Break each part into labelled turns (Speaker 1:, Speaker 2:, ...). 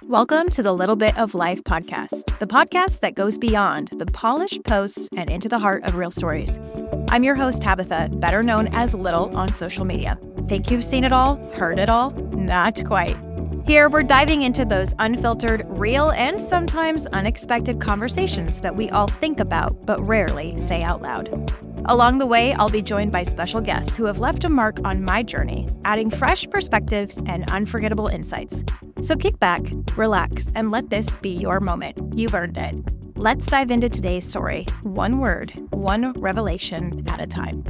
Speaker 1: Welcome to the Little Bit of Life podcast, the podcast that goes beyond the polished posts and into the heart of real stories. I'm your host, Tabitha, better known as Little on social media. Think you've seen it all, heard it all? Not quite. Here, we're diving into those unfiltered, real, and sometimes unexpected conversations that we all think about but rarely say out loud. Along the way, I'll be joined by special guests who have left a mark on my journey, adding fresh perspectives and unforgettable insights. So kick back, relax, and let this be your moment. You've earned it. Let's dive into today's story, one word, one revelation at a time.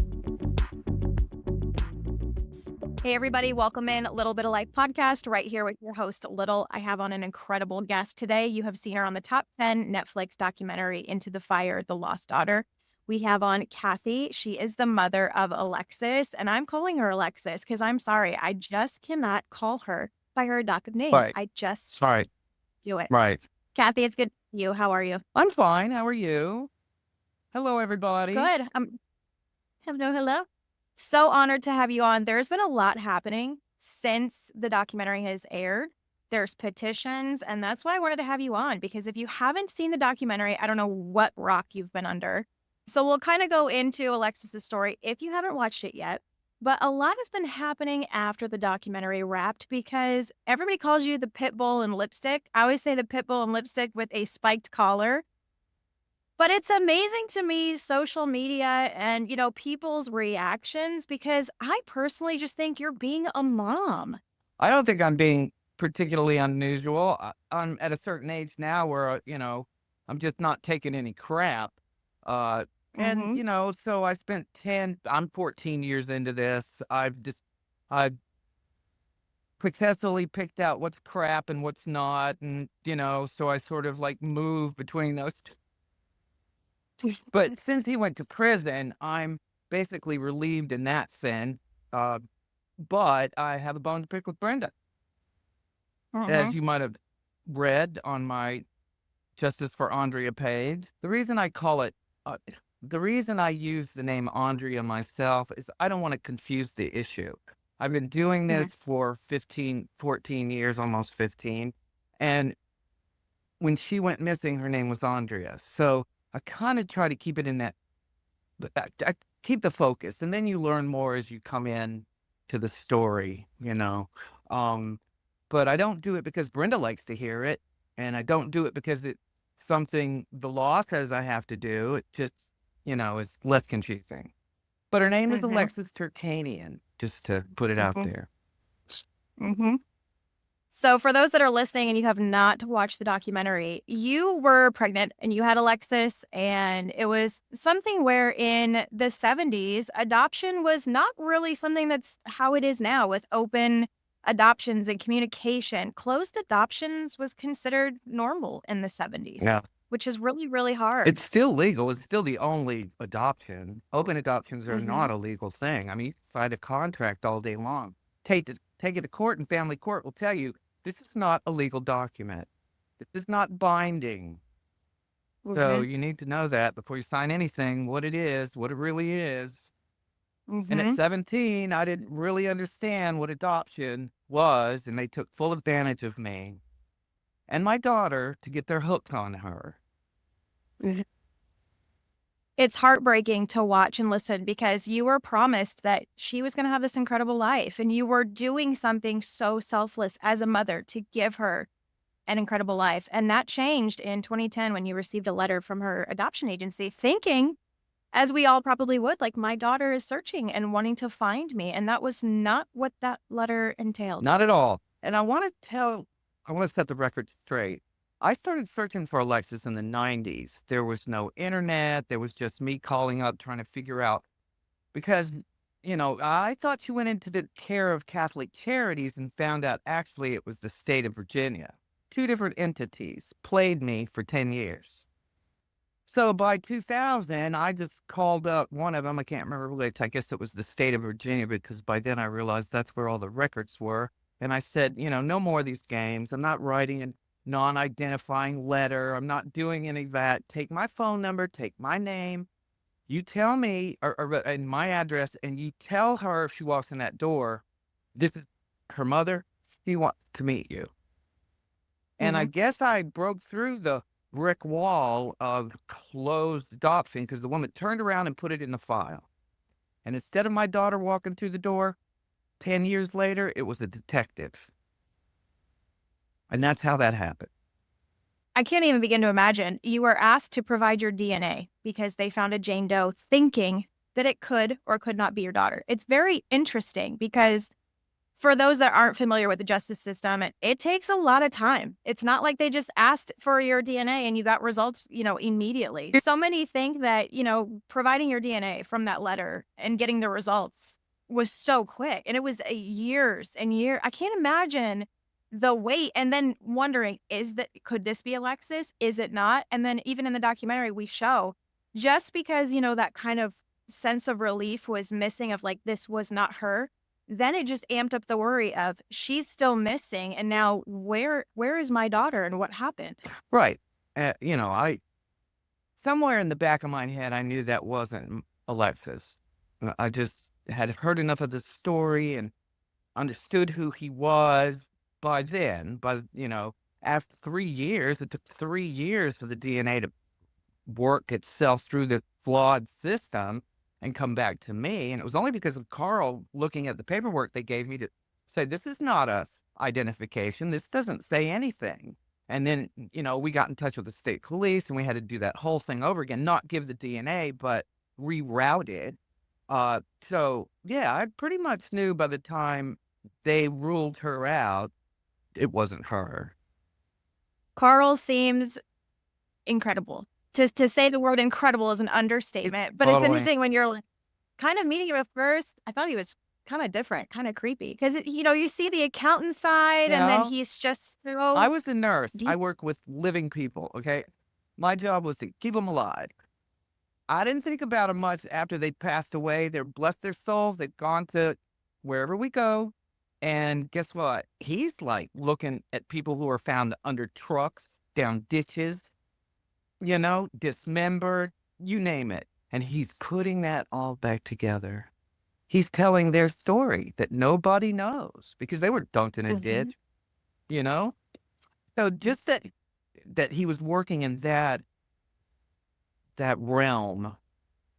Speaker 1: Hey everybody, welcome in Little Bit of Life podcast, right here with your host, Little. I have on an incredible guest today. You have seen her on the top 10 Netflix documentary, Into the Fire, The Lost Daughter. We have on Cathy. She is the mother of Alexis, and I'm calling her Alexis because I'm sorry, I just cannot call her by her adoptive name.
Speaker 2: Right.
Speaker 1: I just
Speaker 2: Right.
Speaker 1: do it.
Speaker 2: Right.
Speaker 1: Cathy, it's good to see you. How are you?
Speaker 2: I'm fine. How are you? Hello, everybody.
Speaker 1: Good. Hello. So honored to have you on. There's been a lot happening since the documentary has aired. There's petitions, and that's why I wanted to have you on, because if you haven't seen the documentary, I don't know what rock you've been under. So we'll kind of go into Alexis's story if you haven't watched it yet. But a lot has been happening after the documentary wrapped because everybody calls you the pit bull and lipstick. I always say the pit bull and lipstick with a spiked collar. But it's amazing to me, social media and, people's reactions, because I personally just think you're being a mom.
Speaker 2: I don't think I'm being particularly unusual. I'm at a certain age now where, I'm just not taking any crap. And, so I spent I'm 14 years into this. I've successfully picked out what's crap and what's not. And, so I sort of like move between those two. But since he went to prison, I'm basically relieved in that sense. But I have a bone to pick with Brenda. As you might have read on my Justice for Aundria page, the reason I use the name Aundria myself is I don't want to confuse the issue. I've been doing this for 14 years, almost 15. And when she went missing, her name was Aundria. So I kind of try to keep it in that, I keep the focus, and then you learn more as you come in to the story, But I don't do it because Brenda likes to hear it, and I don't do it because it's something the law says I have to do. It just, is less confusing. But her name is Alexis Terkanian, just to put it out there.
Speaker 1: So for those that are listening and you have not watched the documentary, you were pregnant and you had Alexis, and it was something where in the 70s, adoption was not really something that's how it is now with open adoptions and communication. Closed adoptions was considered normal in the 70s, which is really, really hard.
Speaker 2: It's still legal. It's still the only adoption. Open adoptions are not a legal thing. I mean, you can sign a contract all day long. Take it to court, and family court will tell you, this is not a legal document. This is not binding. So you need to know that before you sign anything, what it is, what it really is. And at 17, I didn't really understand what adoption was, and they took full advantage of me and my daughter to get their hook on her.
Speaker 1: It's heartbreaking to watch and listen because you were promised that she was going to have this incredible life, and you were doing something so selfless as a mother to give her an incredible life. And that changed in 2010 when you received a letter from her adoption agency, thinking, as we all probably would, like, my daughter is searching and wanting to find me. And that was not what that letter entailed.
Speaker 2: Not at all. And I want to set the record straight. I started searching for Alexis in the 90s. There was no internet. There was just me calling up, trying to figure out, because, I thought she went into the care of Catholic Charities and found out actually it was the state of Virginia. Two different entities played me for 10 years. So by 2000, I just called up one of them. I can't remember which. I guess it was the state of Virginia, because by then I realized that's where all the records were. And I said, no more of these games. I'm not writing a non-identifying letter. I'm not doing any of that. Take my phone number, take my name. You tell me, and my address, and you tell her if she walks in that door, this is her mother. She wants to meet you. And I
Speaker 1: Mm-hmm.
Speaker 2: guess I broke through the brick wall of closed adoption because the woman turned around and put it in the file. And instead of my daughter walking through the door 10 years later, it was a detective. And that's how that happened.
Speaker 1: I can't even begin to imagine. You were asked to provide your DNA because they found a Jane Doe thinking that it could or could not be your daughter. It's very interesting because for those that aren't familiar with the justice system, it takes a lot of time. It's not like they just asked for your DNA and you got results, immediately. So many think that, providing your DNA from that letter and getting the results was so quick. And it was years and years. I can't imagine the wait and then wondering, could this be Alexis? Is it not? And then even in the documentary, we show just because, that kind of sense of relief was missing of like, this was not her, then it just amped up the worry of she's still missing, and now where is my daughter and what happened?
Speaker 2: Right. I somewhere in the back of my head, I knew that wasn't Alexis. I just had heard enough of the story and understood who he was by then. After 3 years, it took 3 years for the DNA to work itself through the flawed system and come back to me. And it was only because of Carl looking at the paperwork they gave me to say, this is not us identification. This doesn't say anything. And then, we got in touch with the state police and we had to do that whole thing over again, not give the DNA, but reroute it. So yeah, I pretty much knew by the time they ruled her out, it wasn't her.
Speaker 1: Carl seems incredible. To say the word incredible is an
Speaker 2: It's
Speaker 1: understatement, but it's
Speaker 2: totally,
Speaker 1: interesting when you're like, kind of meeting him at first, I thought he was kind of different, kind of creepy because, you see the accountant side and then
Speaker 2: yeah.
Speaker 1: he's just
Speaker 2: I
Speaker 1: so
Speaker 2: was a nurse. I
Speaker 1: deep.
Speaker 2: work with living people, okay? My job was to keep them alive. I didn't think about them much after they passed away. They're blessed their souls. They've gone to wherever we go. And guess what? He's like looking at people who are found under trucks, down ditches, dismembered, you name it. And he's putting that all back together. He's telling their story that nobody knows because they were dumped in a
Speaker 1: Mhm.
Speaker 2: ditch, you know? So just that he was working in that realm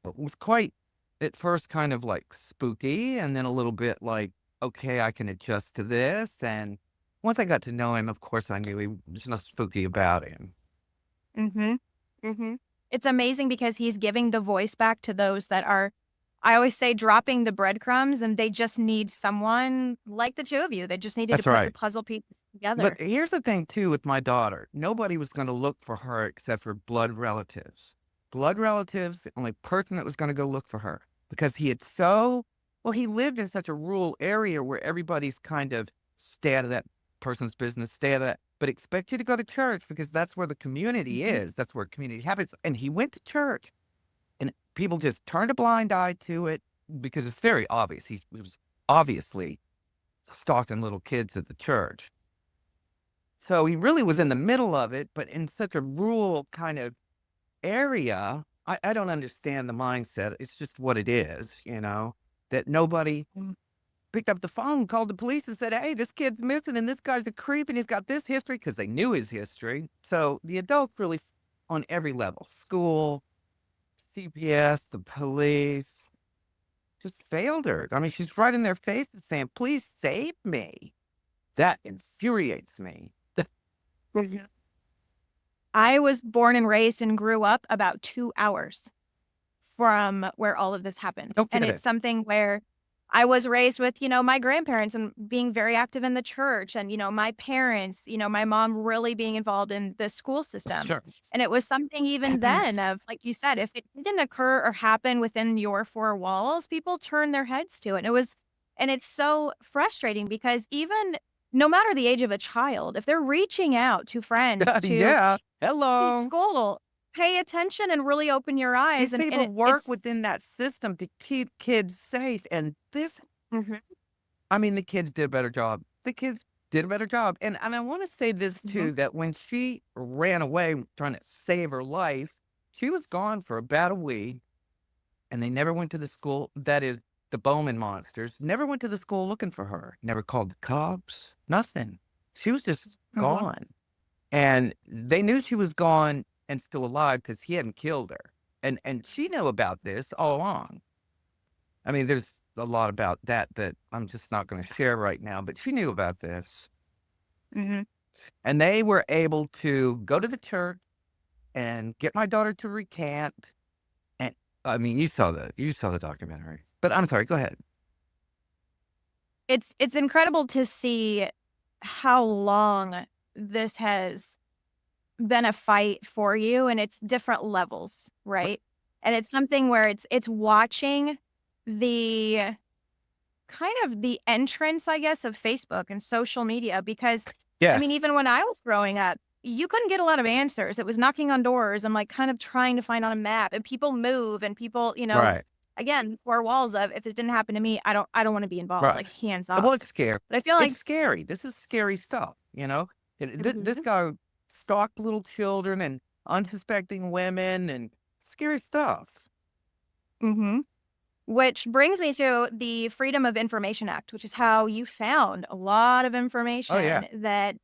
Speaker 2: was quite at first kind of like spooky and then a little bit like, okay, I can adjust to this. And once I got to know him, of course I knew he was not spooky about him.
Speaker 1: Mhm. Mhm. It's amazing because he's giving the voice back to those that are, I always say, dropping the breadcrumbs, and they just need someone like the 2 of you. They just needed to
Speaker 2: That's
Speaker 1: put the
Speaker 2: right.
Speaker 1: puzzle pieces
Speaker 2: But
Speaker 1: together.
Speaker 2: here's the thing too with my daughter. Nobody was going to look for her except for blood relatives. Blood relatives, the only person that was going to go look for her because he lived in such a rural area where everybody's kind of stay out of that person's business, stay out of that, but expect you to go to church because that's where the community
Speaker 1: Mhm.
Speaker 2: is. That's where community happens. And he went to church and people just turned a blind eye to it because it's very obvious. He was obviously stalking little kids at the church. So he really was in the middle of it, but in such a rural kind of area. I don't understand the mindset. It's just what it is, that nobody
Speaker 1: Mm.
Speaker 2: picked up the phone, called the police and said, hey, this kid's missing and this guy's a creep and he's got this history because they knew his history. So the adults really, on every level, school, CPS, the police, just failed her. I mean, she's right in their faces saying, please save me. That infuriates me.
Speaker 1: Mhm. I was born and raised and grew up about 2 hours from where all of this happened.
Speaker 2: No
Speaker 1: And it's
Speaker 2: kidding.
Speaker 1: something where I was raised with, my grandparents and being very active in the church and, my parents, my mom really being involved in the school system.
Speaker 2: Sure.
Speaker 1: And it was something even then of, like you said, if it didn't occur or happen within your four walls, people turn their heads to it. And it's so frustrating because even no matter the age of a child, if they're reaching out to friends, to
Speaker 2: Yeah. Hello.
Speaker 1: school, pay attention and really open your eyes,
Speaker 2: These
Speaker 1: and
Speaker 2: people
Speaker 1: it
Speaker 2: work
Speaker 1: it's
Speaker 2: within that system to keep kids safe, and
Speaker 1: Mhm,
Speaker 2: I mean, the kids did a better job. The kids did a better job, and I wanna say this
Speaker 1: mhm,
Speaker 2: too, that when she ran away trying to save her life, she was gone for about a week, and they never went to the school that is, the Bowman monsters never went to the school looking for her, never called the cops, nothing. She was just
Speaker 1: mhm.
Speaker 2: gone. And they knew she was gone and still alive because he hadn't killed her. And she knew about this all along. I mean, there's a lot about that I'm just not going to share right now, but she knew about this.
Speaker 1: Mm-hmm.
Speaker 2: And they were able to go to the church and get my daughter to recant. And I mean, you saw the documentary. But I'm sorry, go ahead.
Speaker 1: It's incredible to see how long this has been a fight for you, and it's different levels, right? And it's something where it's watching the kind of the entrance, I guess, of Facebook and social media, because I mean,
Speaker 2: Yes.
Speaker 1: even when I was growing up, you couldn't get a lot of answers. It was knocking on doors and like kind of trying to find on a map, and people move and people,
Speaker 2: Right.
Speaker 1: again, four walls of if it didn't happen to me, I don't want to be involved,
Speaker 2: Right.
Speaker 1: like hands
Speaker 2: Well,
Speaker 1: off.
Speaker 2: it's scary.
Speaker 1: But I feel like
Speaker 2: It's scary. This is scary stuff, you know? This
Speaker 1: Mhm.
Speaker 2: guy stalked little children and unsuspecting women and scary stuff.
Speaker 1: Mhm. Which brings me to the Freedom of Information Act, which is how you found a lot of
Speaker 2: Oh, yeah.
Speaker 1: information that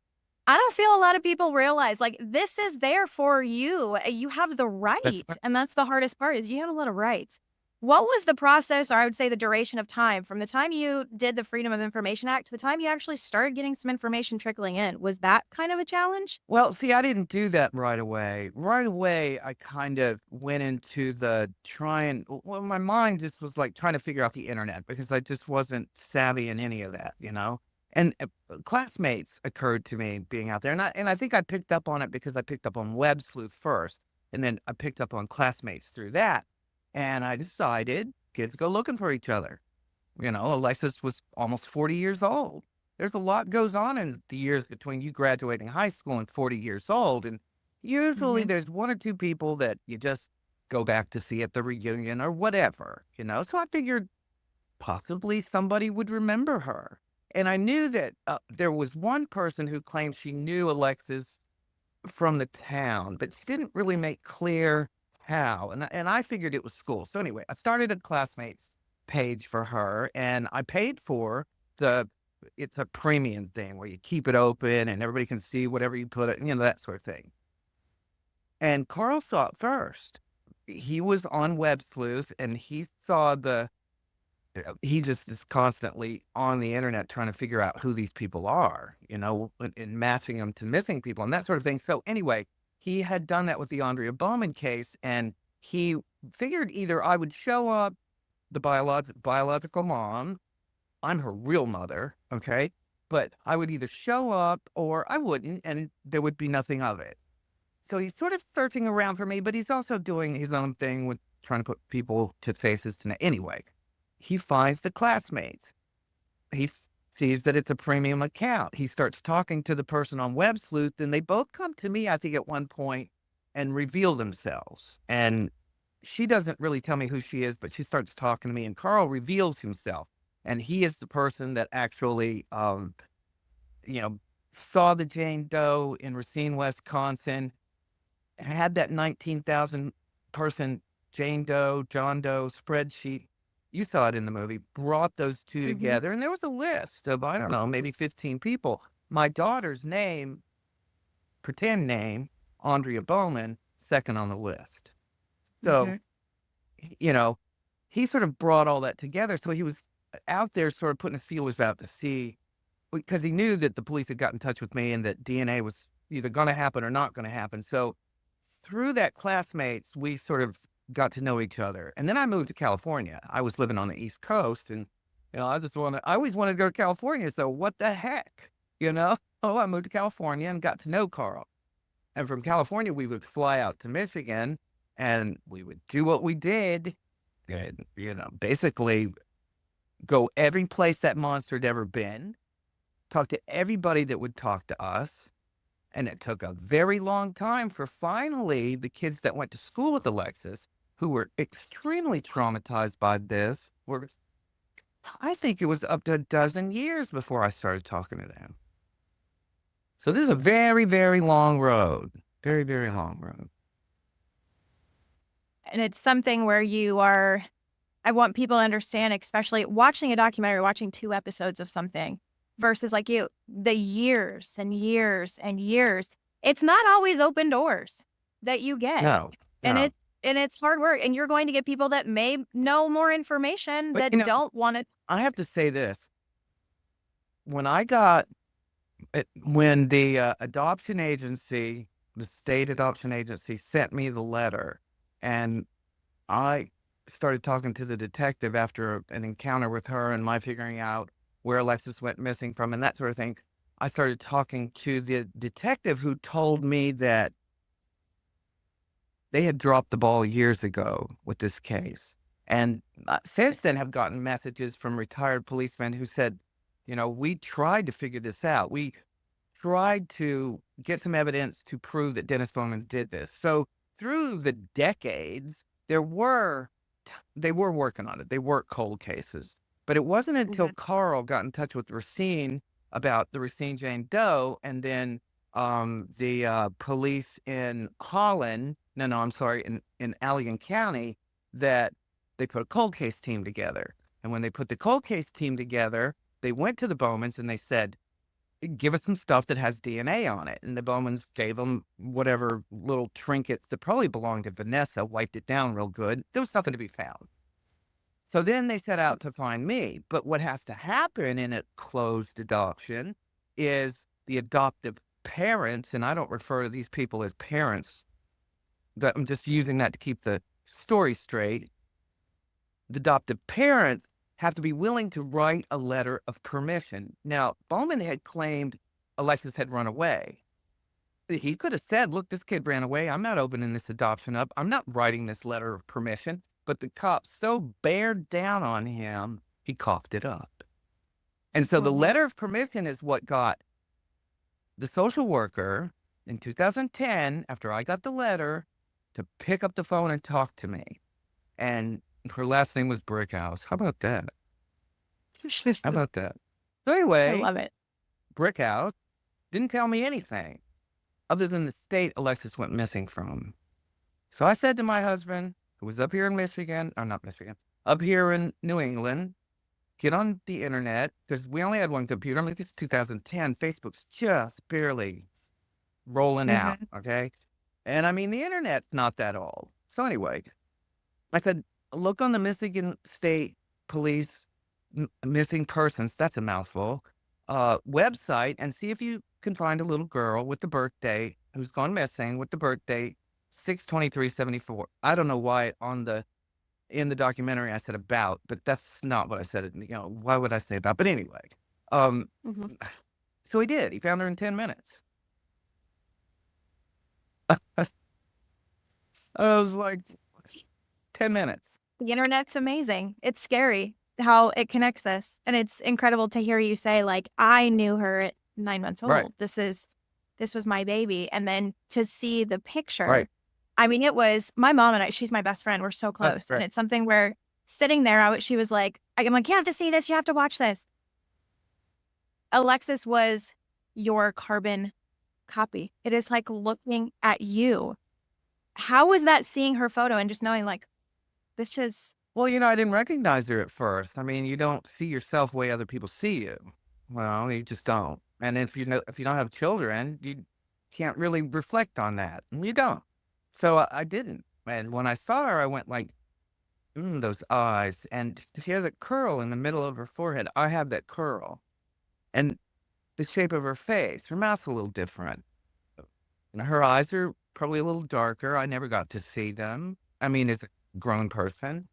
Speaker 1: I don't feel a lot of people realize. Like, this is there for you. You have the
Speaker 2: That's
Speaker 1: right,
Speaker 2: right.
Speaker 1: and that's the hardest part is you have a lot of rights. What was the process, or I would say the duration of time from the time you did the Freedom of Information Act to the time you actually started getting some information trickling in? Was that kind of a challenge?
Speaker 2: Well, see, I didn't do that right away. Right away, I kind of went into well, my mind just was like trying to figure out the internet because I just wasn't savvy in any of that, you know? And classmates occurred to me being out there. And I think I picked up on it because I picked up on Web Sleuth first. And then I picked up on classmates through that. And I decided kids go looking for each other. You know, Alexis was almost 40 years old. There's a lot goes on in the years between you graduating high school and 40 years old. And usually
Speaker 1: Mhm.
Speaker 2: there's one or two people that you just go back to see at the reunion or whatever, you know? So I figured possibly somebody would remember her. And I knew that there was one person who claimed she knew Alexis from the town, but she didn't really make clear how. And I figured it was school. So anyway, I started a classmates page for her, and I paid for the. It's a premium thing where you keep it open and everybody can see whatever you put it, that sort of thing. And Carl saw it first. He was on Web Sleuth, and he saw he just is constantly on the internet trying to figure out who these people are, and matching them to missing people and that sort of thing. So anyway, he had done that with the Aundria Bowman case, and he figured either I would show up, the biological mom, I'm her real mother, okay? But I would either show up or I wouldn't, and there would be nothing of it. So he's sort of searching around for me, but he's also doing his own thing with trying to put people to faces to anyway. He finds the classmates. He sees that it's a premium account. He starts talking to the person on Web Sleuth, and they both come to me, I think, at one point and reveal themselves. And she doesn't really tell me who she is, but she starts talking to me, and Carl reveals himself. And he is the person that actually, you know, saw the Jane Doe in Racine, Wisconsin, had that 19,000 person Jane Doe, John Doe spreadsheet. You saw it in the movie, brought those two
Speaker 1: Mhm.
Speaker 2: together, and there was a list of, I don't know, maybe 15 people. My daughter's name, pretend name, Aundria Bowman, second on the list. So,
Speaker 1: Mhm.
Speaker 2: you know, he sort of brought all that together. So he was out there sort of putting his feelers out to see, because he knew that the police had got in touch with me and that DNA was either going to happen or not going to happen. So through that classmates, we sort of got to know each other. And then I moved to California. I was living on the East Coast, and I always wanted to go to California. So what the heck, you know? Oh, I moved to California and got to know Carl. And from California, we would fly out to Michigan, and we would do what we did, and basically go every place that monster had ever been, talk to everybody that would talk to us. And it took a very long time for finally the kids that went to school with Alexis, who were extremely traumatized by this, I think it was up to a dozen years before I started talking to them. So this is a very, very long road. Very, very long road.
Speaker 1: And it's something where I want people to understand, especially watching a documentary, watching 2 episodes of something versus like the years and years and years. it's not always open doors that you get.
Speaker 2: No,
Speaker 1: And
Speaker 2: no.
Speaker 1: it's hard work. And you're going to get people that may know more information
Speaker 2: But,
Speaker 1: that don't want to.
Speaker 2: I have to say this. When I got when the adoption agency, the state adoption agency, sent me the letter, and I started talking to the detective after an encounter with her and my figuring out where Alexis went missing from and that sort of thing. I started talking to the detective who told me that they had dropped the ball years ago with this case. And since then have gotten messages from retired policemen who said, we tried to figure this out. We tried to get some evidence to prove that Dennis Bowman did this. So through the decades, they were working on it. They weren't cold cases. But it wasn't until Carl got in touch with Racine about the Racine Jane Doe, and then the police in Holland, I'm sorry, in Allegan County, that they put a cold case team together. And when they put the cold case team together, they went to the Bowmans and they said, give us some stuff that has DNA on it. And the Bowmans gave them whatever little trinkets that probably belonged to Vanessa, wiped it down real good. There was nothing to be found. So then they set out to find me. But what has to happen in a closed adoption is the adoptive parents, and I don't refer to these people as parents, but I'm just using that to keep the story straight. The adoptive parents have to be willing to write a letter of permission. Now, Bowman had claimed Alexis had run away. He could have said, look, this kid ran away. I'm not opening this adoption up. I'm not writing this letter of permission. But the cops so bared down on him, he coughed it up. And so the letter of permission is what got the social worker in 2010, after I got the letter, to pick up the phone and talk to me. And her last name was Brickhouse. How about that? How about that? So anyway,
Speaker 1: I love it.
Speaker 2: Brickhouse didn't tell me anything other than the state Alexis went missing from. So I said to my husband, who was up here in Michigan, or not Michigan, up here in New England, get on the internet, because we only had one computer. I mean, this is 2010. Facebook's just barely rolling out, okay? And I mean, the internet's not that old. So anyway, I said, look on the Michigan State Police missing persons, that's a mouthful, website, and see if you can find a little girl with the birthday who's gone missing with the birthday 6/23/74. I don't know why in the documentary I said about, but that's not what I said. Why would I say about? But anyway, so he did. He found her in 10 minutes. I was like, 10 minutes.
Speaker 1: The internet's amazing. It's scary how it connects us. And it's incredible to hear you say, like, I knew her at 9 months old.
Speaker 2: Right.
Speaker 1: This was my baby. And then to see the picture.
Speaker 2: Right.
Speaker 1: I mean, it was my mom and I, she's my best friend. We're so close. And it's something where sitting there, she was like, I'm like, you have to see this. You have to watch this. Alexis was your carbon copy. It is like looking at you. How was that, seeing her photo and just knowing, like, this is...
Speaker 2: Well, I didn't recognize her at first. I mean, you don't see yourself the way other people see you. Well, you just don't. And if you don't have children, you can't really reflect on that. And you don't. So I didn't. And when I saw her, I went like, those eyes. And she has a curl in the middle of her forehead. I have that curl. And the shape of her face. Her mouth's a little different. And her eyes are probably a little darker. I never got to see them. I mean, as a grown person.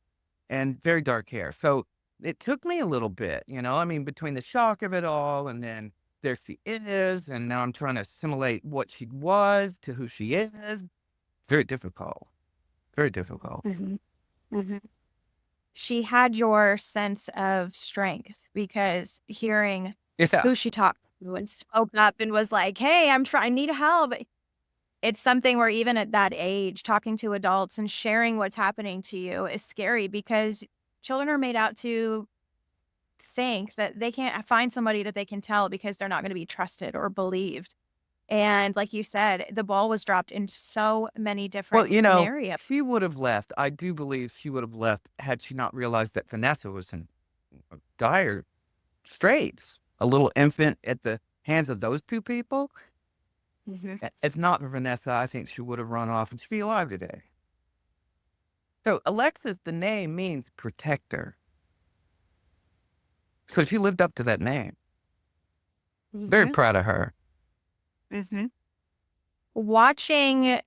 Speaker 2: And very dark hair. So it took me a little bit, I mean, between the shock of it all and then there she is. And now I'm trying to assimilate what she was to who she is. Very difficult. Very difficult.
Speaker 1: She had your sense of strength, because hearing who she talked to and spoke up and was like, hey, I need help. It's something where even at that age, talking to adults and sharing what's happening to you is scary, because children are made out to think that they can't find somebody that they can tell because they're not going to be trusted or believed. And like you said, the ball was dropped in so many different scenarios.
Speaker 2: She would have left. I do believe she would have left had she not realized that Vanessa was in dire straits. A little infant at the hands of those two people.
Speaker 1: Mhm.
Speaker 2: If not for Vanessa, I think she would have run off and she'd be alive today. So Alexis, the name means protector. So she lived up to that name. Very
Speaker 1: Mhm.
Speaker 2: proud of her.
Speaker 1: Mhm. Watching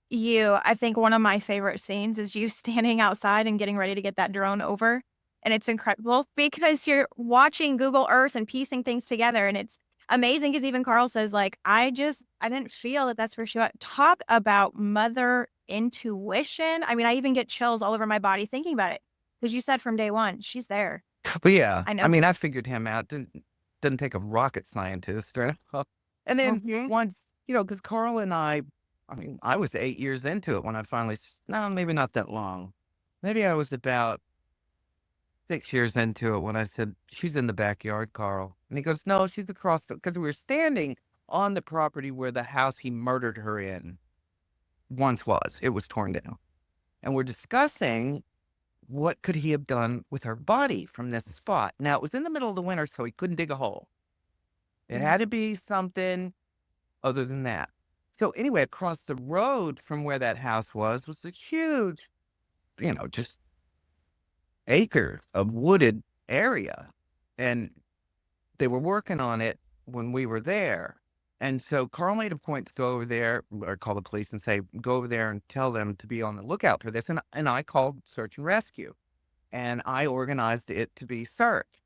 Speaker 1: you, I think one of my favorite scenes is you standing outside and getting ready to get that drone over. And it's incredible because you're watching Google Earth and piecing things together. And it's amazing because even Carl says, like, I didn't feel that that's where she went. Talk about mother intuition. I mean, I even get chills all over my body thinking about it because you said from day one, she's there.
Speaker 2: But yeah,
Speaker 1: I know.
Speaker 2: I mean, I figured him out. Didn't take a rocket scientist, right? And then
Speaker 1: Mhm.
Speaker 2: once, because Carl and I mean, I was 8 years into it when I finally, no, maybe not that long. Maybe I was about 6 years into it when I said, she's in the backyard, Carl. And he goes, no, she's across because we were standing on the property where the house he murdered her in once was. It was torn down. And we're discussing what could he have done with her body from this spot. Now, it was in the middle of the winter, so he couldn't dig a hole. It had to be something other than that. So anyway, across the road from where that house was a huge, just acre of wooded area. And they were working on it when we were there. And so Carl made a point to go over there or call the police and say, go over there and tell them to be on the lookout for this. And I called search and rescue and I organized it to be searched.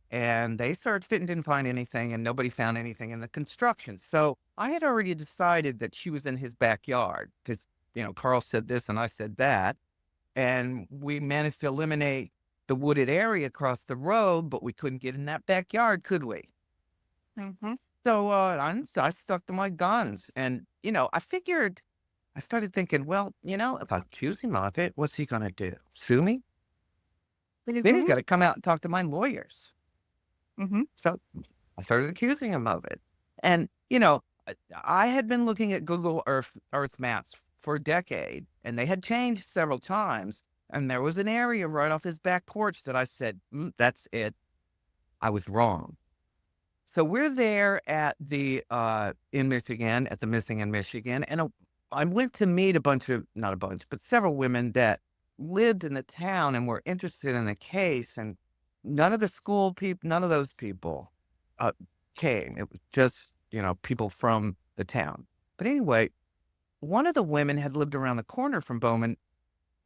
Speaker 2: And they searched it and didn't find anything, and nobody found anything in the construction. So I had already decided that she was in his backyard because, Carl said this and I said that. And we managed to eliminate the wooded area across the road, but we couldn't get in that backyard, could we?
Speaker 1: Mhm.
Speaker 2: So I stuck to my guns. And, I started thinking, well, if I accuse him of it, what's he going to do? Sue me? Then he's
Speaker 1: Mhm.
Speaker 2: got to come out and talk to my lawyers.
Speaker 1: Mhm.
Speaker 2: So I started accusing him of it. And, I had been looking at Google Earth maps for a decade, and they had changed several times. And there was an area right off his back porch that I said, that's it. I was wrong. So we're there at in Michigan, at the Missing in Michigan. And I went to meet not a bunch, but several women that lived in the town and were interested in the case. And none of the school people, none of those people uh, came. It was just, people from the town. But anyway, one of the women had lived around the corner from Bowman,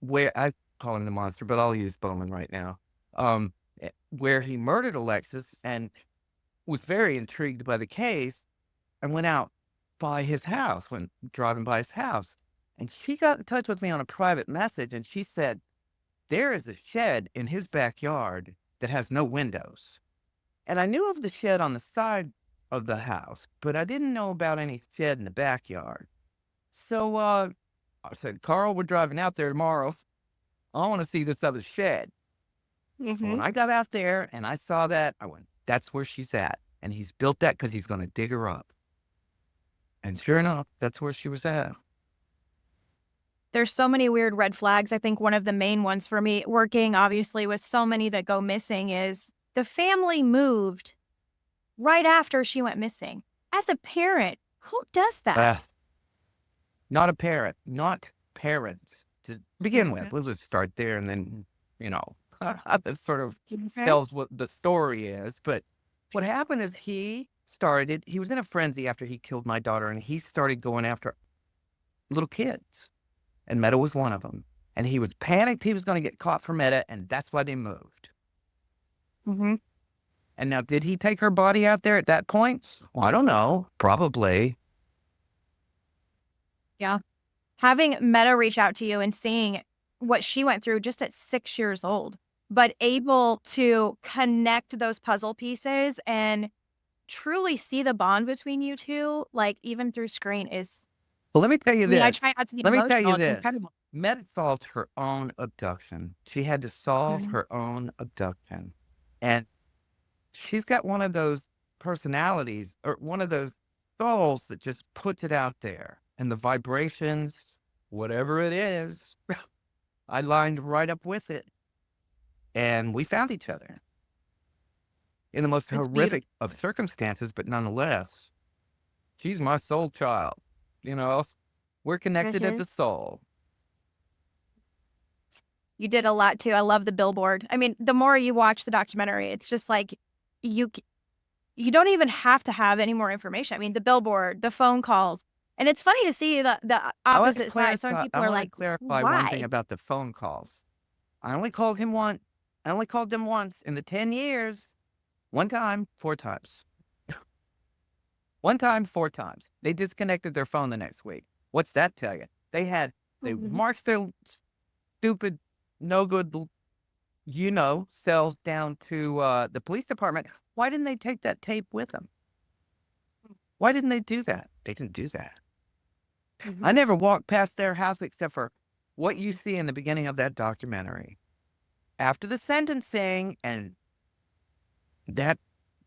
Speaker 2: where I call him the monster, but I'll use Bowman right now, where he murdered Alexis and was very intrigued by the case and went out by his house, went driving by his house. And she got in touch with me on a private message and she said, there is a shed in his backyard that has no windows. And I knew of the shed on the side of the house, but I didn't know about any shed in the backyard. So I said, Carl, we're driving out there tomorrow. I want to see this other shed. So when
Speaker 1: Mhm.
Speaker 2: I got out there and I saw that, I went, that's where she's at. And he's built that because he's going to dig her up. And sure enough, that's where she was at.
Speaker 1: There's so many weird red flags. I think one of the main ones for me, working obviously with so many that go missing, is the family moved right after she went missing. As a parent, who does that?
Speaker 2: Uh, not a parent, not parents to begin with.
Speaker 1: Mhm.
Speaker 2: We'll just start there and then, that sort of
Speaker 1: Mhm.
Speaker 2: tells what the story is. But what happened is he was in a frenzy after he killed my daughter and he started going after little kids. And Meta was one of them. And he was panicked he was going to get caught for Meta, and that's why they moved.
Speaker 1: Mhm.
Speaker 2: And now, did he take her body out there at that point? Well, I don't know. Probably.
Speaker 1: Yeah. Having Meta reach out to you and seeing what she went through just at 6 years old, but able to connect those puzzle pieces and truly see the bond between you two, like, even through screen is
Speaker 2: Well, let me tell you
Speaker 1: I mean, I
Speaker 2: this.
Speaker 1: try not to get
Speaker 2: Let me tell
Speaker 1: emotional,
Speaker 2: you
Speaker 1: it's
Speaker 2: this.
Speaker 1: incredible.
Speaker 2: Meta solved her own abduction. She had to solve
Speaker 1: Mhm.
Speaker 2: her own abduction. And she's got one of those personalities or one of those souls that just puts it out there. And the vibrations, whatever it is, I lined right up with it. And we found each other in the most
Speaker 1: It's beautiful.
Speaker 2: horrific of circumstances, but nonetheless, She's my soul child. We're connected at
Speaker 1: Mhm.
Speaker 2: the soul.
Speaker 1: You did a lot too. I love the billboard. I mean, the more you watch the documentary, it's just like you you don't even have to have any more information. I mean, the billboard, the phone calls, and it's funny to see the opposite side. Some
Speaker 2: I
Speaker 1: people are
Speaker 2: want to
Speaker 1: like,
Speaker 2: clarify one thing
Speaker 1: "Why?"
Speaker 2: about the phone calls. I only called him once. I only called them once in the 10 years. One time, 4 times. One time, 4 times. They disconnected their phone the next week. What's that tell you? They
Speaker 1: Mhm.
Speaker 2: marched their stupid, no good, cells down to the police department. Why didn't they take that tape with them? Why didn't they do that? They didn't do that. I
Speaker 1: Mhm.
Speaker 2: never walked past their house except for what you see in the beginning of that documentary. After the sentencing and that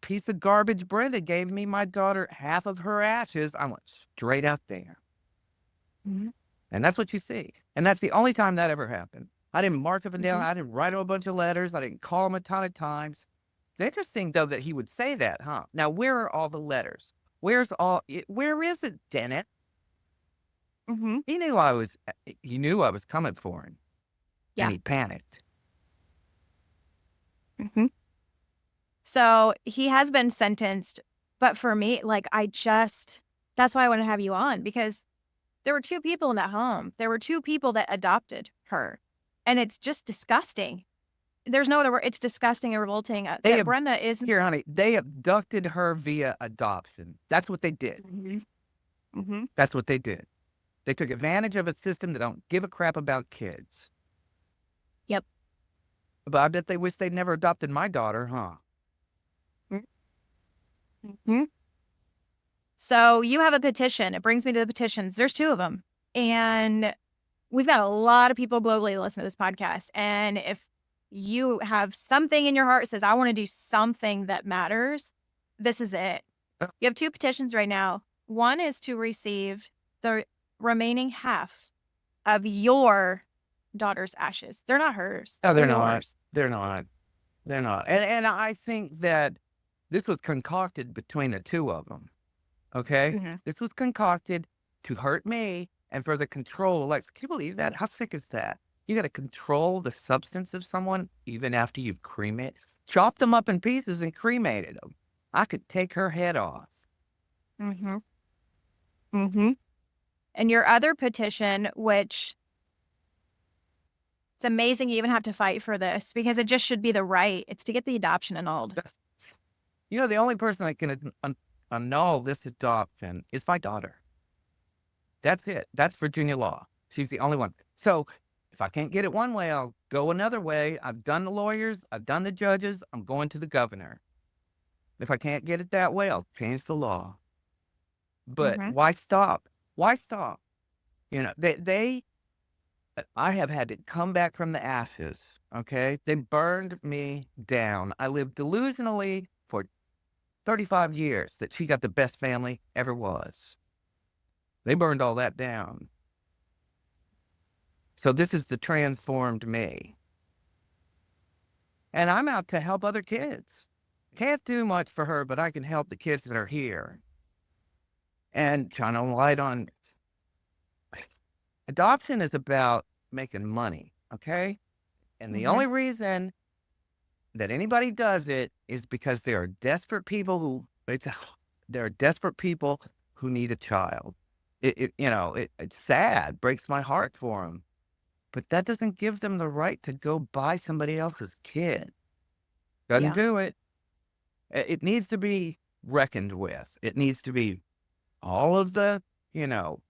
Speaker 2: piece of garbage Brenda gave me my daughter half of her ashes, I went straight out there.
Speaker 1: Mhm.
Speaker 2: And that's what you see. And that's the only time that ever happened. I didn't mark up and down.
Speaker 1: Mhm.
Speaker 2: I didn't write him a bunch of letters. I didn't call him a ton of times. It's interesting, though, that he would say that, huh? Now, where are all the letters? Where is it, Dennis?
Speaker 1: Mhm.
Speaker 2: He knew I was coming for him, and
Speaker 1: Yeah.
Speaker 2: he panicked.
Speaker 1: Mhm. So he has been sentenced, but for me, like that's why I want to have you on because there were two people in that home. There were two people that adopted her, and it's just disgusting. There's no other word. It's disgusting and revolting
Speaker 2: They
Speaker 1: that
Speaker 2: ab
Speaker 1: Brenda is.
Speaker 2: Here, honey, they abducted her via adoption. That's what they did.
Speaker 1: Mhm. Mhm.
Speaker 2: That's what they did. They took advantage of a system that don't give a crap about kids.
Speaker 1: Yep.
Speaker 2: But I bet they wish they'd never adopted my daughter, huh?
Speaker 1: Mhm. So you have a petition. It brings me to the petitions. There's two of them, and we've got a lot of people globally listen to this podcast. And if you have something in your heart that says, I want to do something that matters, this is it.
Speaker 2: Uh,
Speaker 1: You have two petitions right now. One is to receive the remaining half of your daughter's ashes. They're not hers,
Speaker 2: No,
Speaker 1: they're
Speaker 2: they're not.
Speaker 1: yours.
Speaker 2: They're not. They're not. And I think that this was concocted between the two of them. Okay?
Speaker 1: Mhm.
Speaker 2: This was concocted to hurt me and for the control. Like, can you believe that? How sick is that? You got to control the substance of someone even after you've cremated, chopped them up in pieces and cremated them. I could take her head off.
Speaker 1: Mhm. Mhm. And your other petition, which it's amazing you even have to fight for this because it just should be the right. It's to get the adoption annulled.
Speaker 2: The only person that can annul this adoption is my daughter. That's it. That's Virginia law. She's the only one. So if I can't get it one way, I'll go another way. I've done the lawyers, I've done the judges, I'm going to the governor. If I can't get it that way, I'll change the law. But
Speaker 1: Mhm.
Speaker 2: why stop? Why stop? I have had to come back from the ashes. Okay. They burned me down. I lived delusionally for 35 years that she got the best family ever was. They burned all that down. So this is the transformed me. And I'm out to help other kids. Can't do much for her, but I can help the kids that are here and shine a light on adoption is about making money, okay? And the
Speaker 1: Mhm.
Speaker 2: only reason that anybody does it is because there are desperate people there are desperate people who need a child. It's sad, breaks my heart for them, but that doesn't give them the right to go buy somebody else's kid. Doesn't
Speaker 1: Yeah.
Speaker 2: do it. It needs to be reckoned with. It needs to be all of the,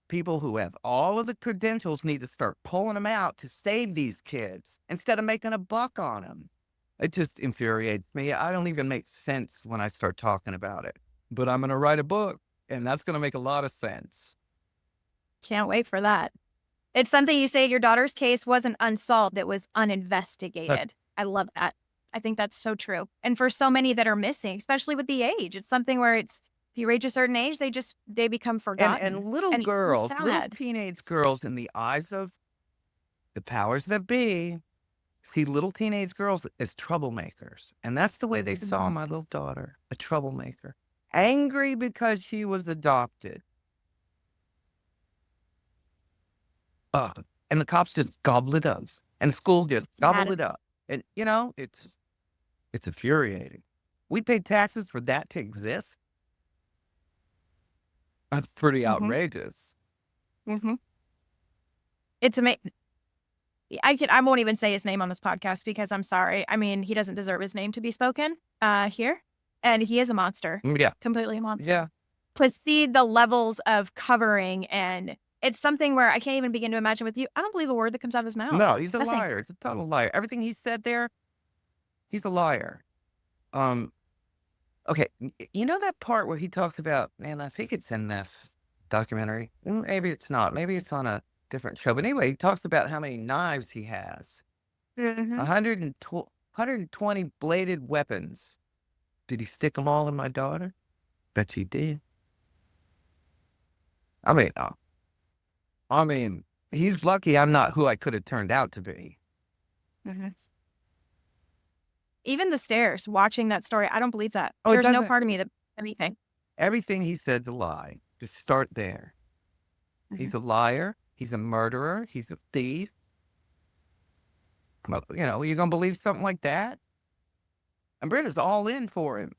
Speaker 2: people who have all of the credentials need to start pulling them out to save these kids instead of making a buck on them. It just infuriates me. I don't even make sense when I start talking about it. But I'm going to write a book, and that's going to make a lot of sense.
Speaker 1: Can't wait for that. It's something you say your daughter's case wasn't unsolved, it was
Speaker 2: That's,
Speaker 1: uninvestigated. I love that. I think that's so true. And for so many that are missing, especially with the age, it's something where if you reach a certain age, they become
Speaker 2: and
Speaker 1: forgotten.
Speaker 2: little
Speaker 1: And it's so
Speaker 2: girls, little
Speaker 1: sad.
Speaker 2: teenage girls in the eyes of the powers that be, see little teenage girls as troublemakers. And that's the way they saw
Speaker 1: Mhm.
Speaker 2: my little daughter, a troublemaker. angry because she was adopted. And the cops just gobble it up. And the school just gobble it up. And, it's infuriating. We pay taxes for that to exist. That's pretty outrageous.
Speaker 1: It's amazing. I won't even say his name on this podcast because I'm sorry. I mean, he doesn't deserve his name to be spoken here. And he is a monster.
Speaker 2: Yeah.
Speaker 1: Completely a monster.
Speaker 2: Yeah.
Speaker 1: To see the levels of covering, and it's something where I can't even begin to imagine with you. I don't believe a word that comes out of his mouth.
Speaker 2: No, he's a
Speaker 1: Nothing.
Speaker 2: liar. He's a total liar. Everything he said there, he's a liar. Okay, you know that part where he talks about, man, I think it's in this documentary. Maybe it's not. Maybe it's on a different show. But anyway, he talks about how many knives he has. 120 bladed weapons. Did he stick them all in my daughter? Bet he did. I mean, he's lucky I'm not who I could have turned out to be.
Speaker 1: Even the stairs, watching that story, I don't believe that.
Speaker 2: Oh,
Speaker 1: There's no part of me that anything.
Speaker 2: Everything he said's a lie. Just start there. He's a liar. He's a murderer. He's a thief. Well, you're going to believe something like that? And Britta's all in for him.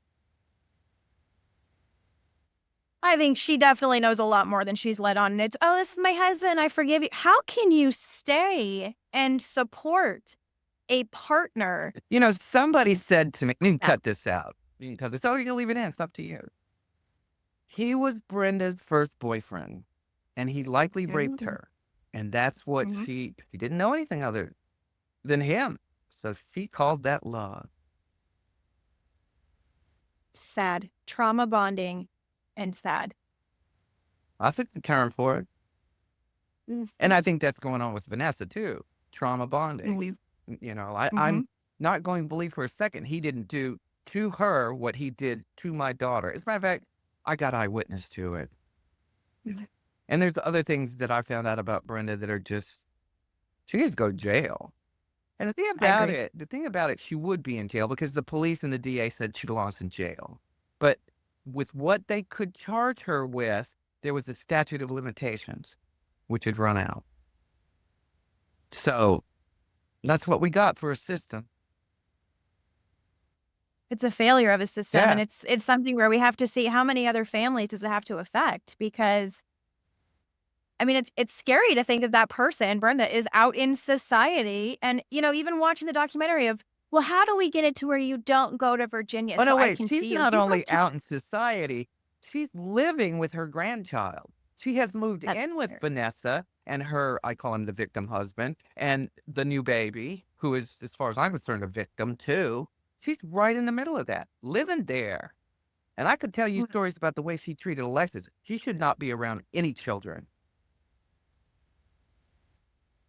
Speaker 1: I think she definitely knows a lot more than she's let on. And it's, oh, this is my husband. I forgive you. How can you stay and support a partner?
Speaker 2: Somebody said to me, you can cut this out. You can cut this. Oh, you can leave it in. It's up to you. He was Brenda's first boyfriend, and he likely raped her. And that's what she didn't know anything other than him. So she called that love.
Speaker 1: Sad. Trauma bonding and sad.
Speaker 2: I think the term for it. And I think that's going on with Vanessa too. Trauma bonding. I'm not going to believe for a second he didn't do to her what he did to my daughter. As a matter of fact, I got eyewitness to it. And there's other things that I found out about Brenda that are just, she needs to go to jail. And the thing about it, she would be in jail because the police and the DA said she belongs in jail. But with what they could charge her with, there was a statute of limitations, which had run out. So that's what we got for a system.
Speaker 1: It's a failure of a system. And it's something where we have to see how many other families does it have to affect, because I mean, it's scary to think that person, Brenda, is out in society. And, even watching the documentary of, well, how do we get it to where you don't go to Virginia?
Speaker 2: Oh, no, wait.
Speaker 1: I can
Speaker 2: She's
Speaker 1: see you.
Speaker 2: not only out in society, she's living with her grandchild. She has moved in with Vanessa and her, I call him the victim husband, and the new baby, who is, as far as I'm concerned, a victim too. She's right in the middle of that, living there. And I could tell you stories about the way she treated Alexis. She should not be around any children.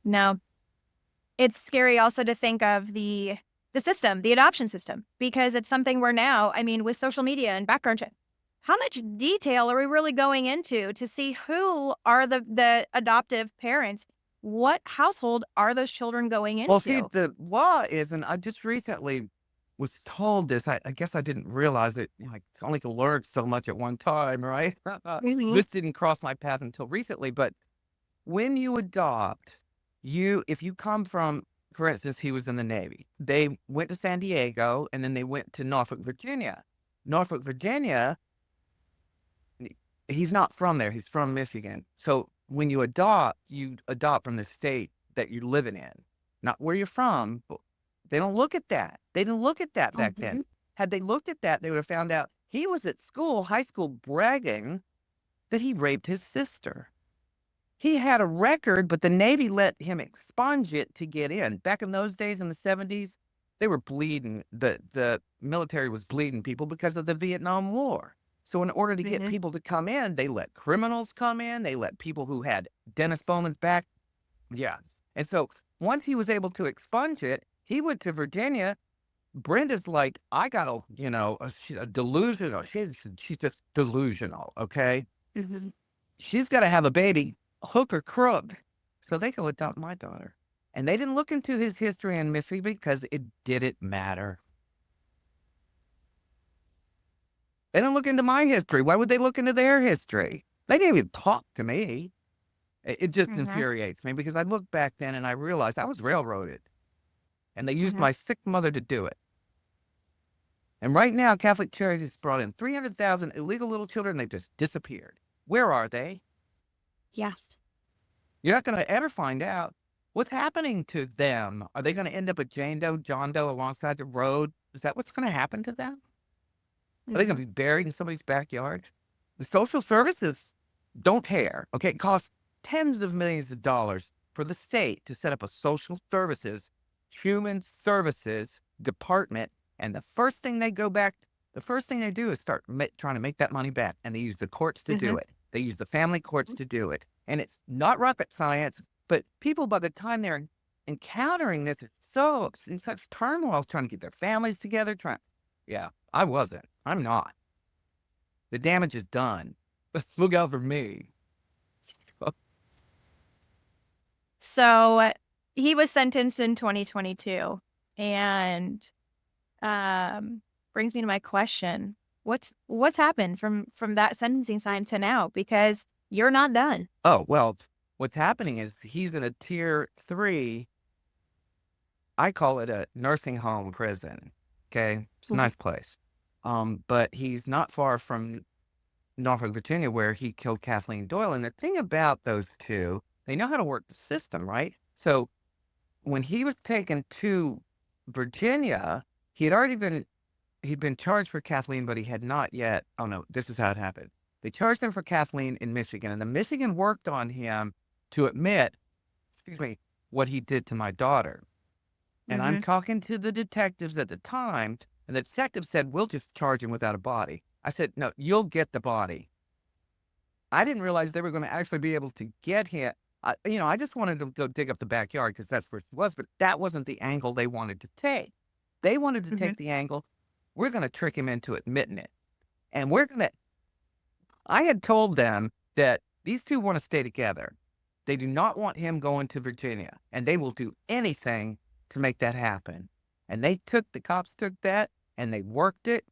Speaker 1: No. It's scary also to think of the system, the adoption system, because it's something where now, I mean, with social media and background check, how much detail are we really going into to see who are the adoptive parents? What household are those children going into?
Speaker 2: Well, see, the law is, and I just recently was told this. I guess I didn't realize it. I only could learn so much at one time, right? This didn't cross my path until recently. But when you adopt, if you come from, for instance, he was in the Navy. They went to San Diego, and then they went to Norfolk, Virginia. Norfolk, Virginia, he's not from there. He's from Michigan. So when you adopt from the state that you're living in, not where you're from. They don't look at that. They didn't look at that back then. Had they looked at that, they would have found out he was at high school, bragging that he raped his sister. He had a record, but the Navy let him expunge it to get in. Back in those days, in the 70s, they were bleeding. The military was bleeding people because of the Vietnam War. So in order to get people to come in, they let criminals come in. They let people who had Dennis Bowman's back. Yeah. And so once he was able to expunge it, he went to Virginia. Brenda's like, I got she's a delusional. She's just delusional, okay? She's got to have a baby, hook or crook, so they go adopt my daughter. And they didn't look into his history and mystery because it didn't matter. They don't look into my history. Why would they look into their history? They didn't even talk to me. It just
Speaker 1: Mm-hmm.
Speaker 2: infuriates me because I look back then and I realized I was railroaded. And they used
Speaker 1: Mm-hmm.
Speaker 2: my sick mother to do it. And right now, Catholic Charities brought in 300,000 illegal little children. They've just disappeared. Where are they?
Speaker 1: Yeah.
Speaker 2: You're not going to ever find out what's happening to them. Are they going to end up at Jane Doe, John Doe alongside the road? Is that what's going to happen to them? Are they
Speaker 1: Mm-hmm.
Speaker 2: going to be buried in somebody's backyard? The social services don't care. Okay, it costs tens of millions of dollars for the state to set up a social services, human services department. And the first thing they do is start trying to make that money back. And they use the courts to
Speaker 1: Mm-hmm.
Speaker 2: do it. They use the family courts to do it. And it's not rocket science, but people, by the time they're encountering this, are so in such turmoil, trying to get their families together. Yeah, I wasn't. I'm not. The damage is done. Look out for me.
Speaker 1: So he was sentenced in 2022, and brings me to my question: what's happened from that sentencing time to now? Because you're not done.
Speaker 2: Oh, well, what's happening is he's in a tier 3. I call it a nursing home prison. Okay. It's a
Speaker 1: Mhm.
Speaker 2: nice place. But he's not far from Norfolk, Virginia, where he killed Kathleen Doyle. And the thing about those two, they know how to work the system, right? So when he was taken to Virginia, he'd been charged for Kathleen, but he had not yet. Oh no, this is how it happened. They charged him for Kathleen in Michigan, and the Michigan worked on him to admit, what he did to my daughter. And I'm
Speaker 1: Mm-hmm.
Speaker 2: talking to the detectives at the time, and the detective said, we'll just charge him without a body. I said, no, you'll get the body. I didn't realize they were going to actually be able to get him. I just wanted to go dig up the backyard because that's where she was, but that wasn't the angle they wanted to take. They wanted to
Speaker 1: Mm-hmm.
Speaker 2: take the angle, we're going to trick him into admitting it. And I had told them that these two want to stay together. They do not want him going to Virginia, and they will do anything to make that happen. And the cops took that, and they worked it,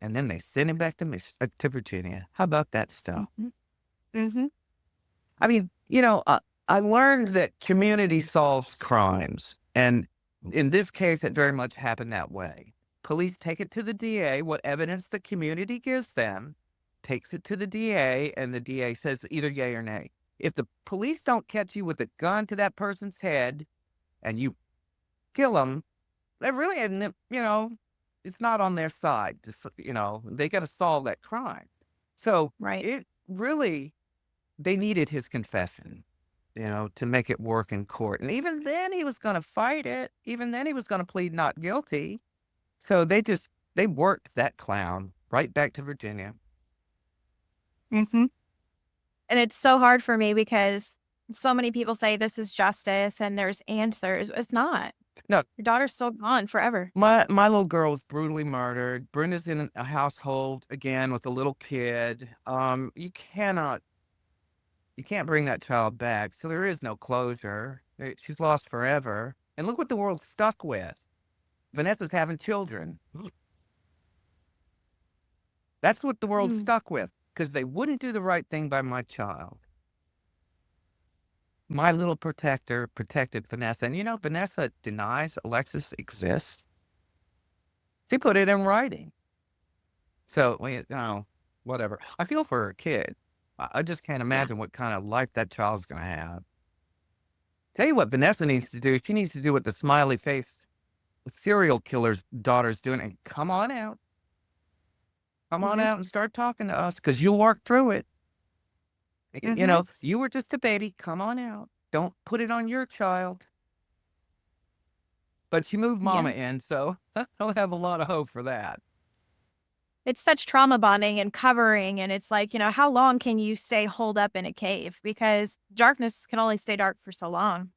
Speaker 2: and then they sent him back to Virginia. How about that stuff?
Speaker 1: Mm-hmm. Mm-hmm.
Speaker 2: I mean, I learned that community solves crimes. And in this case, it very much happened that way. Police take it to the DA, what evidence the community gives them, takes it to the DA, and the DA says either yay or nay. If the police don't catch you with a gun to that person's head and you kill them, they really, it's not on their side. They got to solve that crime. So
Speaker 1: Right.
Speaker 2: it really, they needed his confession, to make it work in court. And even then he was going to fight it. Even then he was going to plead not guilty. So they worked that clown right back to Virginia.
Speaker 1: Mm-hmm. And it's so hard for me because so many people say this is justice and there's answers. It's not.
Speaker 2: No,
Speaker 1: Your daughter's still gone forever.
Speaker 2: my little girl was brutally murdered. Brenda's in a household again with a little kid. You can't bring that child back. So there is no closure. She's lost forever. And look what the world's stuck with. Vanessa's having children. That's what the world's
Speaker 1: Mm.
Speaker 2: stuck with because they wouldn't do the right thing by my child. My little protector protected Vanessa. And Vanessa denies Alexis exists. She put it in writing. So, whatever. I feel for her kid. I just can't
Speaker 1: Yeah.
Speaker 2: imagine what kind of life that child's going to have. Tell you what Vanessa needs to do. She needs to do what the smiley face serial killer's daughter's doing and come on out. Come on
Speaker 1: Mm-hmm.
Speaker 2: out and start talking to us because you'll work through it.
Speaker 1: Mm-hmm.
Speaker 2: You were just a baby. Come on out. Don't put it on your child. But she moved
Speaker 1: Yeah.
Speaker 2: mama in, so I don't have a lot of hope for that.
Speaker 1: It's such trauma bonding and covering. And it's like, how long can you stay holed up in a cave? Because darkness can only stay dark for so long.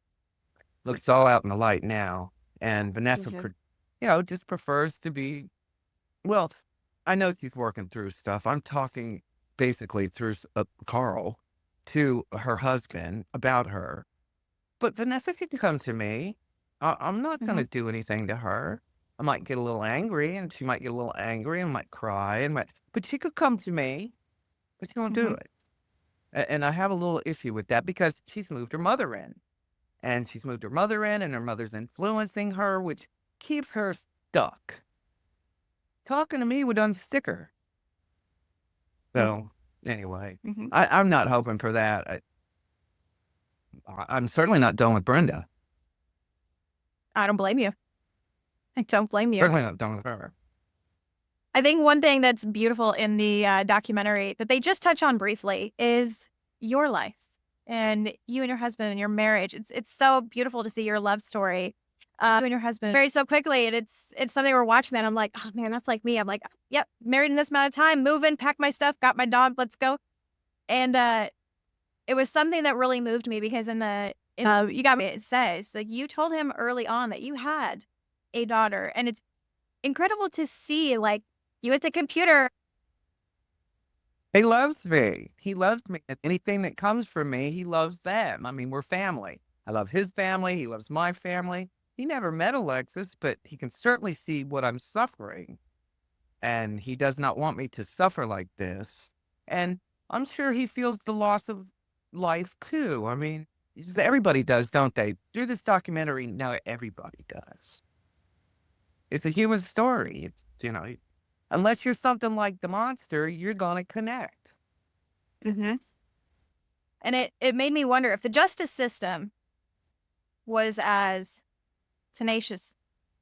Speaker 2: Look, it's all out in the light now. And Vanessa,
Speaker 1: Mm-hmm.
Speaker 2: just prefers to be, well, I know she's working through stuff. I'm talking basically through Carl to her husband about her. But Vanessa can come to me. I'm not going
Speaker 1: Mm-hmm.
Speaker 2: to do anything to her. I might get a little angry, and she might get a little angry, and might cry, but she could come to me, but she won't do
Speaker 1: Hmm.
Speaker 2: it. And I have a little issue with that because she's moved her mother in, and she's moved her mother in, and her mother's influencing her, which keeps her stuck. Talking to me would unstick her. So, anyway,
Speaker 1: Hmm.
Speaker 2: I'm not hoping for that. I'm certainly not done with Brenda.
Speaker 1: I don't blame you. I don't blame you.
Speaker 2: Certainly not done with her.
Speaker 1: I think one thing that's beautiful in the documentary that they just touch on briefly is your life and you and your husband and your marriage. It's so beautiful to see your love story. You and your husband married so quickly, and it's something we're watching that I'm like, oh man, that's like me. I'm like, yep, married in this amount of time, moving, pack my stuff, got my dog, let's go. And it was something that really moved me because you got me. It says like you told him early on that you had a daughter, and it's incredible to see like you at the computer.
Speaker 2: He loves me. He loves me. And anything that comes from me, he loves them. I mean, we're family. I love his family. He loves my family. He never met Alexis, but he can certainly see what I'm suffering. And he does not want me to suffer like this. And I'm sure he feels the loss of life too. I mean, everybody does, don't they? Through this documentary, now everybody does. It's a human story. Unless you're something like the monster, you're gonna connect.
Speaker 1: Mm-hmm. And it made me wonder if the justice system was as tenacious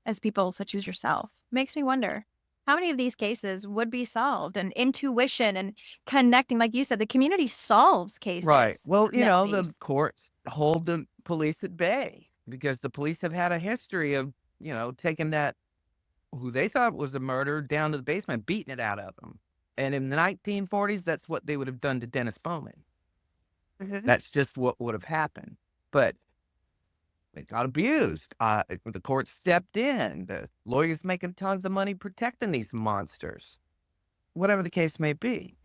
Speaker 1: as people such as yourself. Makes me wonder how many of these cases would be solved, and intuition and connecting. Like you said, the community solves
Speaker 2: Right.
Speaker 1: cases.
Speaker 2: Well, the
Speaker 1: Nowadays.
Speaker 2: courts hold the police at bay because the police have had a history of, taking that who they thought was a murder down to the basement, beating it out of them. And in the 1940s, that's what they would have done to Dennis Bowman.
Speaker 1: Mhm.
Speaker 2: That's just what would have happened. But they got abused. The court stepped in. The lawyers making tons of money protecting these monsters, whatever the case may be.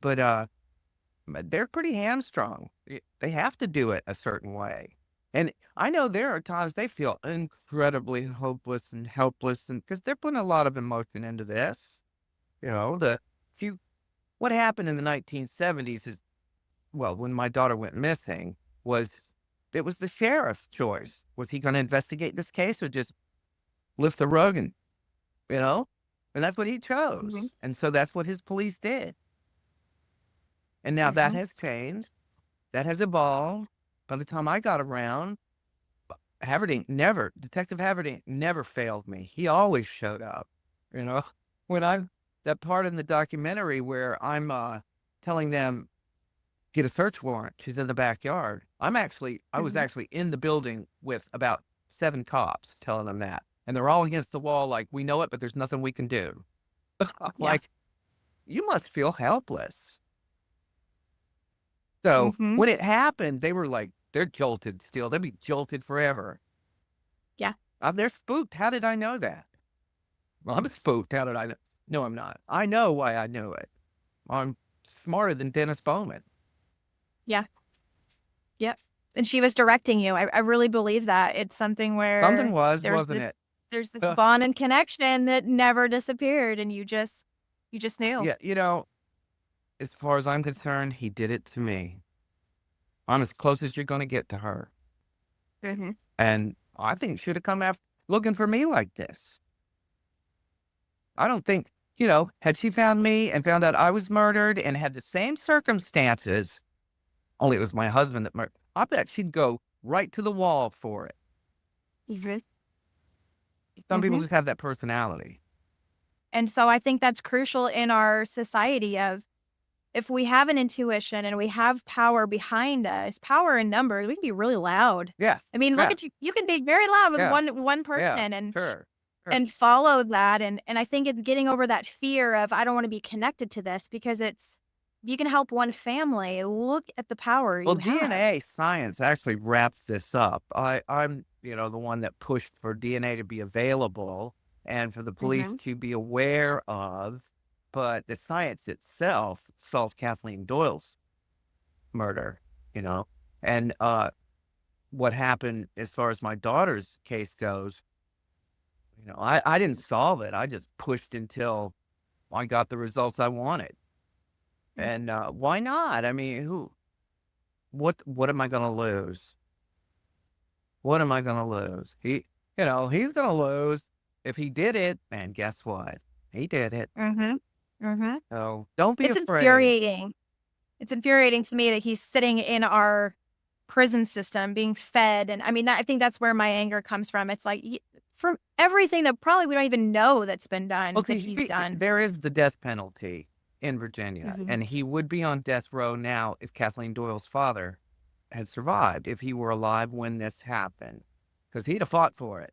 Speaker 2: But they're pretty hamstrung. They have to do it a certain way. And I know there are times they feel incredibly hopeless and helpless, and because they're putting a lot of emotion into this. You know, the if you what happened in the 1970s is, well, when my daughter went missing, was it was the sheriff's choice. Was he going to investigate this case or just lift the rug you know? And that's what he
Speaker 1: Mhm.
Speaker 2: chose. And so that's what his police did. And now that
Speaker 1: Mhm.
Speaker 2: has changed. That has evolved. By the time I got around, Detective Haverding never failed me. He always showed up. You know, when that part in the documentary where I'm telling them, get a search warrant, she's in the backyard. I was
Speaker 1: Mhm.
Speaker 2: actually in the building with about 7 cops telling them that. And they're all against the wall, like, we know it, but there's nothing we can do.
Speaker 1: Yeah.
Speaker 2: Like, you must feel helpless. So
Speaker 1: Mhm.
Speaker 2: when it happened, they were like, they're jolted still. They'll be jolted forever.
Speaker 1: Yeah.
Speaker 2: They're spooked. How did I know that? Well, I'm spooked. How did I know? No, I'm not. I know why I knew it. I'm smarter than Dennis Bowman.
Speaker 1: Yeah. Yep. And she was directing you. I really believe that. It's something
Speaker 2: Something
Speaker 1: where
Speaker 2: was,
Speaker 1: there's
Speaker 2: wasn't
Speaker 1: this
Speaker 2: it?
Speaker 1: there's this
Speaker 2: Uh,
Speaker 1: bond and connection that never disappeared, and you just knew.
Speaker 2: yeah, as far as I'm concerned, he did it to me. I'm as close as you're going to get to her.
Speaker 1: Mhm.
Speaker 2: And I think should have come after looking for me like this. I don't think, had she found me and found out I was murdered and had the same circumstances, only it was my husband that murdered, I bet she'd go right to the wall for it.
Speaker 1: Mhm.
Speaker 2: Some people
Speaker 1: Mhm.
Speaker 2: just have that personality.
Speaker 1: And so I think that's crucial in our society of if we have an intuition and we have power behind us, power in numbers, we can be really loud.
Speaker 2: Yeah,
Speaker 1: I mean, look
Speaker 2: yeah,
Speaker 1: at you. You can be very loud with
Speaker 2: yeah,
Speaker 1: one
Speaker 2: yeah,
Speaker 1: person
Speaker 2: sure, sure.
Speaker 1: and follow that. And I think it's getting over that fear of I don't want to be connected to this because it's if you can help one family, look at the power
Speaker 2: Well,
Speaker 1: you have.
Speaker 2: DNA science actually wraps this up. I'm, the one that pushed for DNA to be available and for the police
Speaker 1: Mhm.
Speaker 2: to be aware of, but the science itself solves Kathleen Doyle's murder, you know, and what happened as far as my daughter's case goes. I didn't solve it. I just pushed until I got the results I wanted. And why not? I mean, what am I going to lose? What am I going to lose? He's going to lose if he did it. And guess what? He did it. So don't be
Speaker 1: It's
Speaker 2: afraid.
Speaker 1: infuriating. It's infuriating to me that he's sitting in our prison system being fed. And I mean, I think that's where my anger comes from. It's like from everything that probably we don't even know that's been done,
Speaker 2: Well,
Speaker 1: that he's done.
Speaker 2: there is the death penalty in Virginia, and he would be on death row now if Kathleen Doyle's father had survived, if he were alive when this happened, because he'd have fought for it.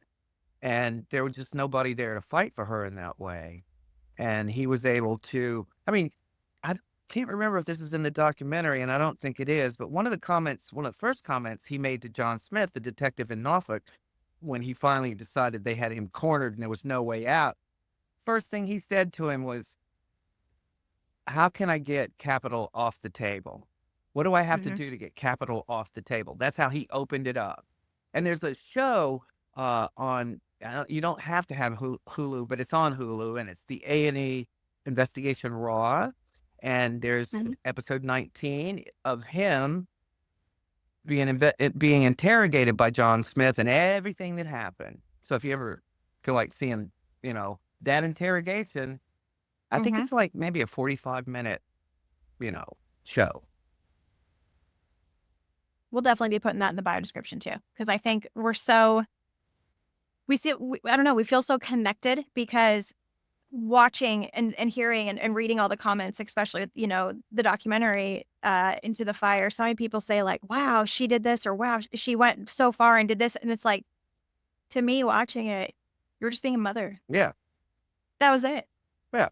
Speaker 2: And there was just nobody there to fight for her in that way. And he was able to, I mean, I can't remember if this is in the documentary, and I don't think it is, but one of the first comments he made to John Smith, the detective in Norfolk, when he finally decided they had him cornered and there was no way out, first thing he said to him was, how can I get capital off the table? What do I have to do to get capital off the table? That's how he opened it up. And there's a show on, you don't have to have Hulu, but it's on Hulu, and it's the A&E Investigation Raw. And there's episode 19 of him being interrogated by John Smith and everything that happened. So if you ever feel like seeing, that interrogation, I think it's like maybe a 45-minute, show.
Speaker 1: We'll definitely be putting that in the bio description too, because I think we feel so connected because watching and hearing and reading all the comments, especially, the documentary, Into the Fire. So many people say like, wow, she did this, or wow, she went so far and did this. And it's like, to me, watching it, you're just being a mother.
Speaker 2: Yeah.
Speaker 1: That was it.
Speaker 2: Yeah.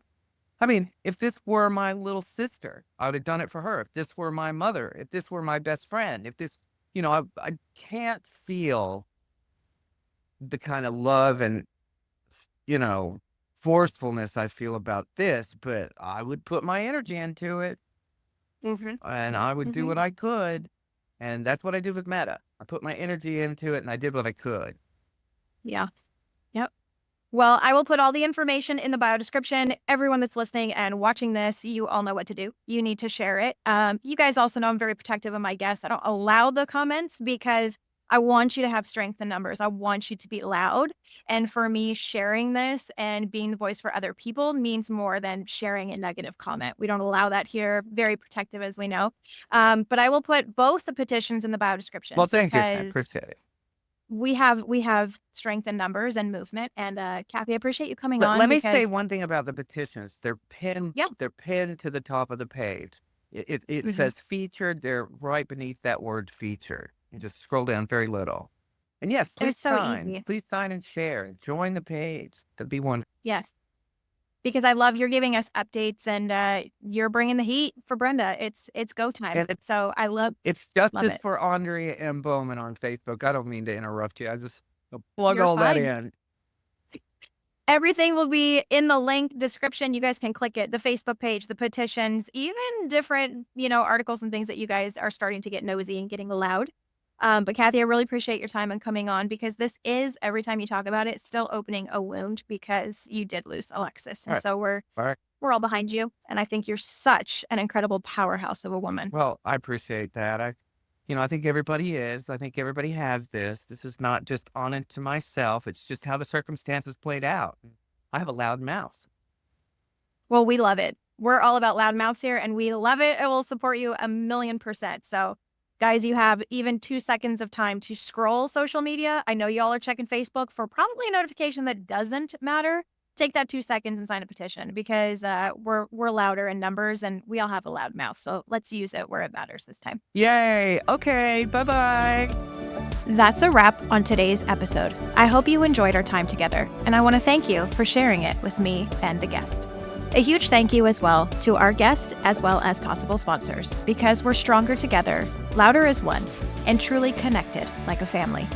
Speaker 2: I mean, if this were my little sister, I would have done it for her. If this were my mother, if this were my best friend, if this, I can't feel the kind of love and, forcefulness I feel about this, but I would put my energy into it, and I would do what I could. And that's what I did with Meta. I put my energy into it and I did what I could.
Speaker 1: Yeah. Yep. Well, I will put all the information in the bio description. Everyone that's listening and watching this, you all know what to do. You need to share it. You guys also know I'm very protective of my guests. I don't allow the comments because I want you to have strength in numbers. I want you to be loud. And for me, sharing this and being the voice for other people means more than sharing a negative comment. We don't allow that here. Very protective, as we know. But I will put both the petitions in the bio description.
Speaker 2: Well, thank you. I appreciate it.
Speaker 1: We have strength in numbers and movement. And Cathy, I appreciate you coming on.
Speaker 2: Let me say one thing about the petitions. They're pinned.
Speaker 1: Yeah.
Speaker 2: They're pinned to the top of the page. It says featured. They're right beneath that word featured. You just scroll down very little. And yes, please sign. Easy. Please sign and share. Join the page. That'd be wonderful.
Speaker 1: Yes. Because I love you're giving us updates and you're bringing the heat for Brenda. It's go time. So I love
Speaker 2: it's justice for Aundria Bowman on Facebook. I don't mean to interrupt you. I just plug all that in.
Speaker 1: Everything will be in the link description. You guys can click it. The Facebook page, the petitions, even different, articles and things that you guys are starting to get nosy and getting loud. But Cathy, I really appreciate your time and coming on, because this is, every time you talk about it, still opening a wound because you did lose Alexis. And so we're all behind you. And I think you're such an incredible powerhouse of a woman.
Speaker 2: Well, I appreciate that. I think everybody is. I think everybody has this. This is not just on it to myself. It's just how the circumstances played out. I have a loud mouth.
Speaker 1: Well, we love it. We're all about loud mouths here, and we love it. And we'll support you 1,000,000%. So guys, you have even 2 seconds of time to scroll social media. I know y'all are checking Facebook for probably a notification that doesn't matter. Take that 2 seconds and sign a petition, because we're louder in numbers and we all have a loud mouth. So let's use it where it matters this time.
Speaker 2: Yay. Okay. Bye-bye.
Speaker 1: That's a wrap on today's episode. I hope you enjoyed our time together, and I want to thank you for sharing it with me and the guest. A huge thank you as well to our guests as well as possible sponsors, because we're stronger together, louder as one, and truly connected like a family.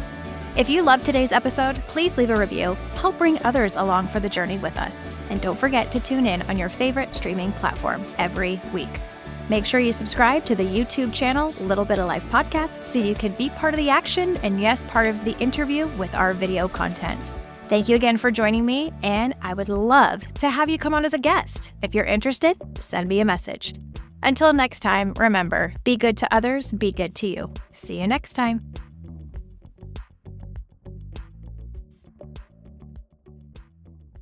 Speaker 1: If you loved today's episode, please leave a review. Help bring others along for the journey with us. And don't forget to tune in on your favorite streaming platform every week. Make sure you subscribe to the YouTube channel, Little Bit of Life Podcast, so you can be part of the action and, yes, part of the interview with our video content. Thank you again for joining me, and I would love to have you come on as a guest. If you're interested, send me a message. Until next time, remember, be good to others, be good to you. See you next time.